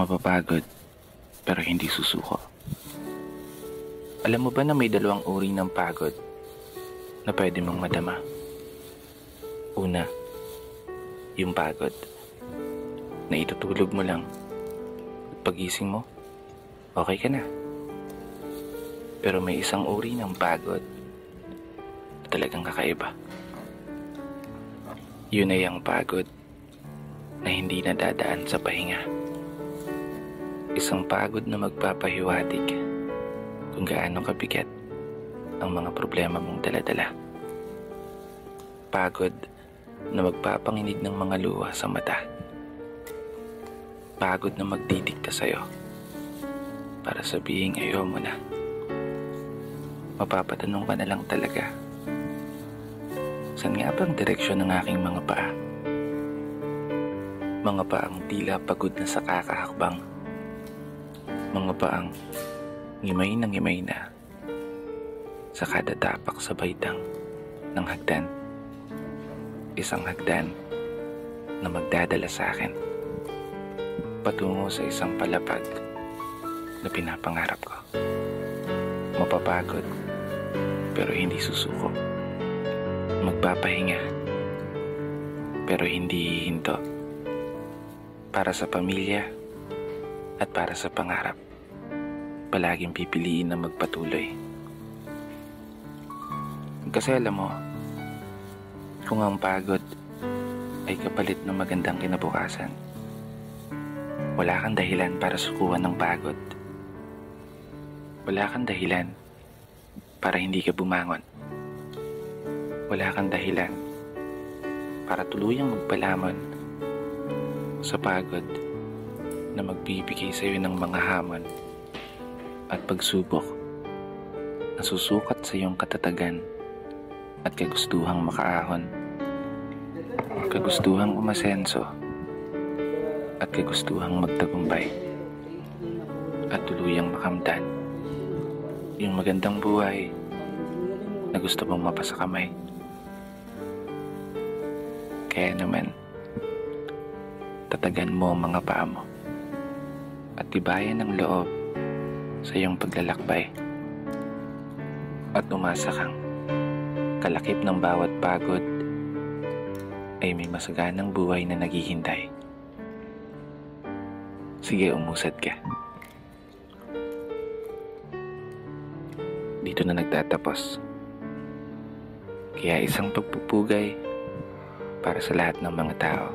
Mapapagod pero hindi susuko. Alam mo ba na may dalawang uri ng pagod na pwede mong madama? Una, yung pagod na itutulog mo lang at pagising mo, okay ka na. Pero may isang uri ng pagod na talagang kakaiba. Yun ay ang pagod na hindi nadadaan sa pahinga. Isang pagod na magpapahiwatig kung gaano kabigat ang mga problema mong daladala. Pagod na magpapanginig ng mga luha sa mata. Pagod na magdidikta sa'yo para sabihin ayaw mo na. Mapapatanong ka na lang talaga, saan nga ba ang direksyon ng aking mga paa? Mga paang tila pagod na sa kakahakbang. Mga paang ngimay na sa kada tapak sa baitang ng hagdan. Isang hagdan na magdadala sa akin patungo sa isang palapag na pinapangarap ko. Mapapagod pero hindi susuko. Magpapahinga pero hindi hihinto. Para sa pamilya at para sa pangarap, palaging pipiliin na magpatuloy. Kasi alam mo, kung ang pagod ay kapalit ng magandang kinabukasan, wala kang dahilan para sukuan ng pagod. Wala kang dahilan para hindi ka bumangon. Wala kang dahilan para tuluyang magpalamon sa pagod na magbibigay sa iyo ng mga hamon at pagsubok na susukat sa iyong katatagan at kagustuhang makaahon, kagustuhang umasenso at kagustuhang magtagumpay at tuluyang makamtan yung magandang buhay na gusto mong mapasakamay. Kaya naman, tatagan mo ang mga paa mo at tibayan ng loob sa iyong paglalakbay at umasa kang kalakip ng bawat pagod ay may masaganang buhay na naghihintay. Sige, umusad ka. Dito na nagtatapos. Kaya isang pagpupugay para sa lahat ng mga tao.